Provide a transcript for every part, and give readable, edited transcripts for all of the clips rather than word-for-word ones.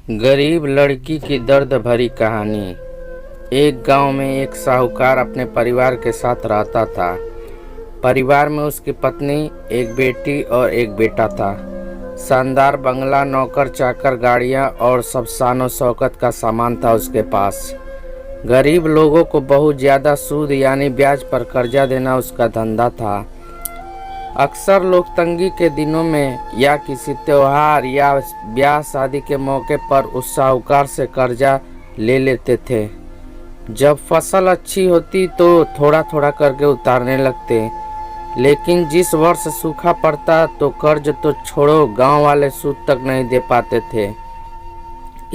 गरीब लड़की की दर्द भरी कहानी। एक गांव में एक साहूकार अपने परिवार के साथ रहता था। परिवार में उसकी पत्नी, एक बेटी और एक बेटा था। शानदार बंगला, नौकर चाकर, गाड़ियां और सब शानो शौकत का सामान था उसके पास। गरीब लोगों को बहुत ज़्यादा सूद यानी ब्याज पर कर्जा देना उसका धंधा था। अक्सर लोग तंगी के दिनों में या किसी त्योहार या ब्याह शादी के मौके पर उस साहूकार से कर्जा ले लेते थे। जब फसल अच्छी होती तो थोड़ा थोड़ा करके उतारने लगते, लेकिन जिस वर्ष सूखा पड़ता तो कर्ज तो छोड़ो, गांव वाले सूद तक नहीं दे पाते थे।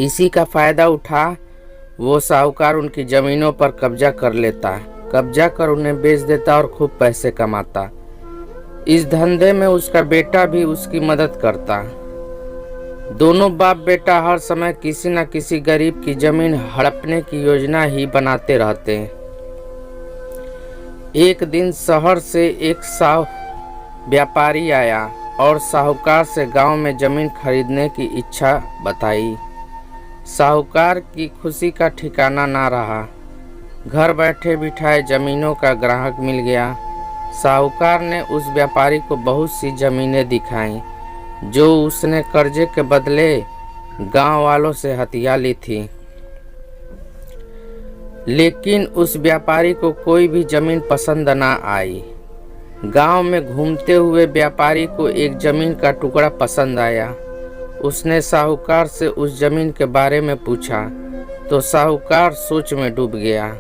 इसी का फायदा उठा वो साहूकार उनकी जमीनों पर कब्जा कर लेता, कब्जा कर उन्हें बेच देता और खूब पैसे कमाता। इस धंधे में उसका बेटा भी उसकी मदद करता। दोनों बाप बेटा हर समय किसी न किसी गरीब की जमीन हड़पने की योजना ही बनाते रहते। एक दिन शहर से एक व्यापारी आया और साहूकार से गांव में जमीन खरीदने की इच्छा बताई। साहूकार की खुशी का ठिकाना ना रहा। घर बैठे बिठाए जमीनों का ग्राहक मिल गया। साहूकार ने उस व्यापारी को बहुत सी जमीनें दिखाईं जो उसने कर्जे के बदले गांव वालों से हथिया ली थी, लेकिन उस व्यापारी को कोई भी जमीन पसंद ना आई। गांव में घूमते हुए व्यापारी को एक जमीन का टुकड़ा पसंद आया। उसने साहूकार से उस जमीन के बारे में पूछा तो साहूकार सोच में डूब गया।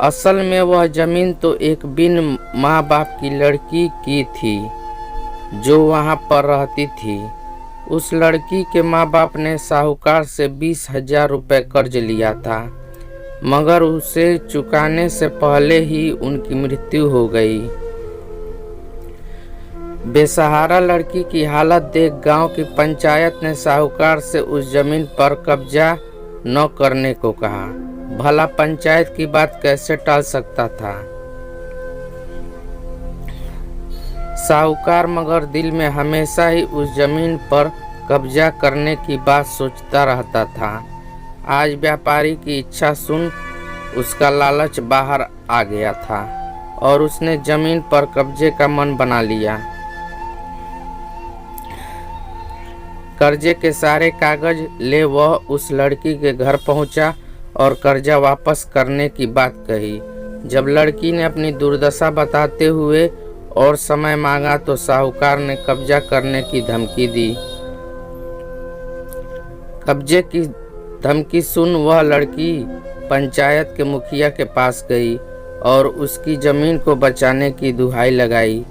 असल में वह जमीन तो एक बिन माँ बाप की लड़की की थी जो वहाँ पर रहती थी। उस लड़की के माँ बाप ने साहूकार से 20,000 रुपये कर्ज लिया था, मगर उसे चुकाने से पहले ही उनकी मृत्यु हो गई। बेसहारा लड़की की हालत देख गांव की पंचायत ने साहूकार से उस जमीन पर कब्जा न करने को कहा। भला पंचायत की बात कैसे टाल सकता था साहूकार, मगर दिल में हमेशा ही उस जमीन पर कब्जा करने की बात सोचता रहता था। आज व्यापारी की इच्छा सुन उसका लालच बाहर आ गया था और उसने जमीन पर कब्जे का मन बना लिया। कर्जे के सारे कागज ले वह उस लड़की के घर पहुंचा और कर्जा वापस करने की बात कही। जब लड़की ने अपनी दुर्दशा बताते हुए और समय मांगा तो साहूकार ने कब्जा करने की धमकी दी। कब्जे की धमकी सुन वह लड़की पंचायत के मुखिया के पास गई और उसकी जमीन को बचाने की दुहाई लगाई।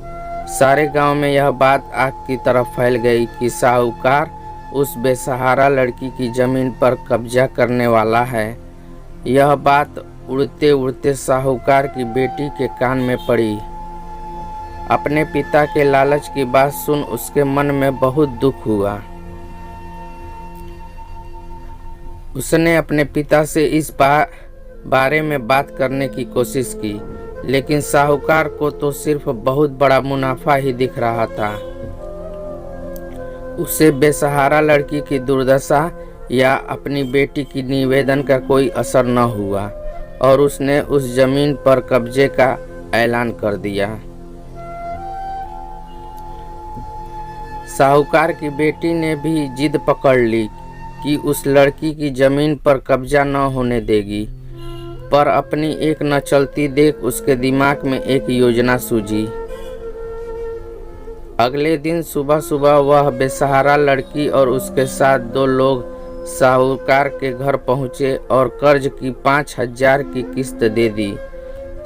सारे गांव में यह बात आग की तरह फैल गई कि साहूकार उस बेसहारा लड़की की जमीन पर कब्जा करने वाला है। यह बात उड़ते उड़ते साहूकार की बेटी के कान में पड़ी। अपने पिता के लालच की बात सुन उसके मन में बहुत दुख हुआ। उसने अपने पिता से इस बारे में बात करने की कोशिश की, लेकिन साहूकार को तो सिर्फ बहुत बड़ा मुनाफा ही दिख रहा था। उसे बेसहारा लड़की की दुर्दशा या अपनी बेटी की निवेदन का कोई असर न हुआ और उसने उस जमीन पर कब्जे का ऐलान कर दिया। साहूकार की बेटी ने भी जिद पकड़ ली कि उस लड़की की जमीन पर कब्जा न होने देगी, पर अपनी एक न चलती देख उसके दिमाग में एक योजना सूझी। अगले दिन सुबह सुबह वह बेसहारा लड़की और उसके साथ 2 लोग साहूकार के घर पहुंचे और कर्ज की 5,000 की किस्त दे दी।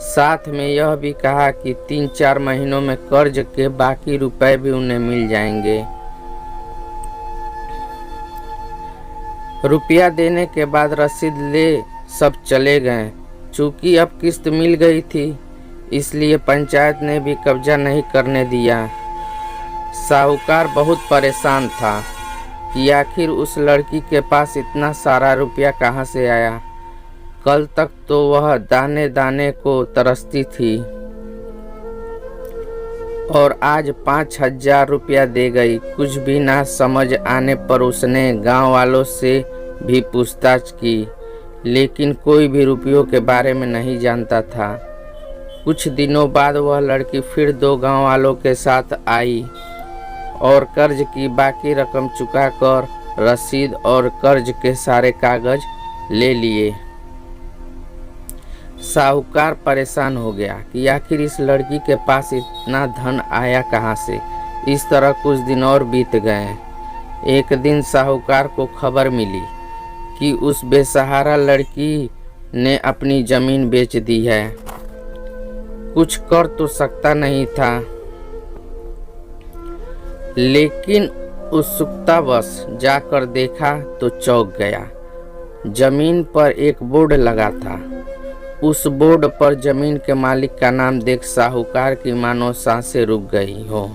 साथ में यह भी कहा कि 3-4 महीनों में कर्ज के बाकी रुपए भी उन्हें मिल जाएंगे। रुपया देने के बाद रसीद ले सब चले गए। चूंकि अब किस्त मिल गई थी, इसलिए पंचायत ने भी कब्जा नहीं करने दिया। साहूकार बहुत परेशान था कि आखिर उस लड़की के पास इतना सारा रुपया कहाँ से आया। कल तक तो वह दाने दाने को तरसती थी। और आज 5,000 रुपया दे गई। कुछ भी ना समझ आने पर उसने गांव वालों से भी पूछताछ की, लेकिन कोई भी रुपयों के बारे में नहीं जानता था। कुछ दिनों बाद वह लड़की फिर 2 गांव वालों के साथ आई और कर्ज की बाकी रकम चुकाकर रसीद और कर्ज के सारे कागज ले लिए। साहूकार परेशान हो गया कि आखिर इस लड़की के पास इतना धन आया कहाँ से। इस तरह कुछ दिन और बीत गए। एक दिन साहूकार को खबर मिली कि उस बेसहारा लड़की ने अपनी जमीन बेच दी है। कुछ कर तो सकता नहीं था, लेकिन उत्सुकतावश जाकर देखा तो चौंक गया। जमीन पर एक बोर्ड लगा था। उस बोर्ड पर जमीन के मालिक का नाम देख साहूकार की मानो सांसें रुक गई हो।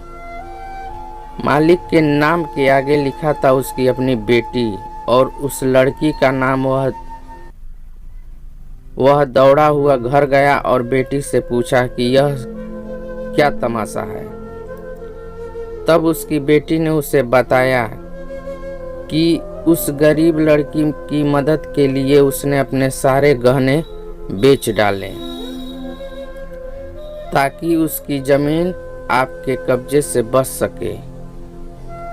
मालिक के नाम के आगे लिखा था उसकी अपनी बेटी और उस लड़की का नाम। वह दौड़ा हुआ घर गया और बेटी से पूछा कि यह क्या तमाशा है। तब उसकी बेटी ने उसे बताया कि उस गरीब लड़की की मदद के लिए उसने अपने सारे गहने बेच डाले ताकि उसकी जमीन आपके कब्जे से बच सके।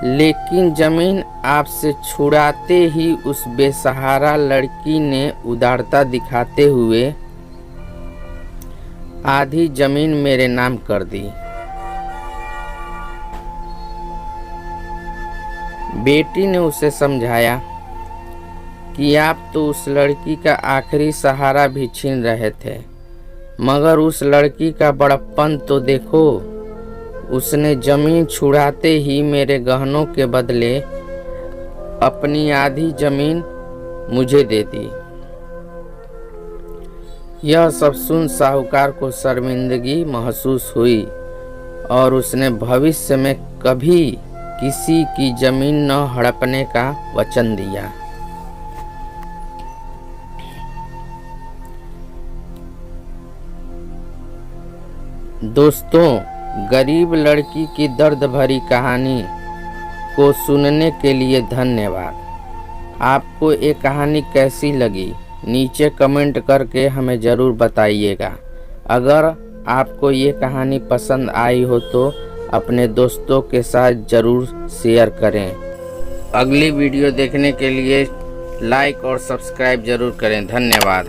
लेकिन जमीन आपसे छुड़ाते ही उस बेसहारा लड़की ने उदारता दिखाते हुए आधी जमीन मेरे नाम कर दी। बेटी ने उसे समझाया कि आप तो उस लड़की का आखिरी सहारा भी छीन रहे थे, मगर उस लड़की का बड़प्पन तो देखो। उसने जमीन छुड़ाते ही मेरे गहनों के बदले अपनी आधी जमीन मुझे दे दी। यह सब सुन साहूकार को शर्मिंदगी महसूस हुई और उसने भविष्य में कभी किसी की जमीन न हड़पने का वचन दिया। दोस्तों, गरीब लड़की की दर्द भरी कहानी को सुनने के लिए धन्यवाद। आपको ये कहानी कैसी लगी नीचे कमेंट करके हमें ज़रूर बताइएगा। अगर आपको ये कहानी पसंद आई हो तो अपने दोस्तों के साथ ज़रूर शेयर करें। अगली वीडियो देखने के लिए लाइक और सब्सक्राइब ज़रूर करें। धन्यवाद।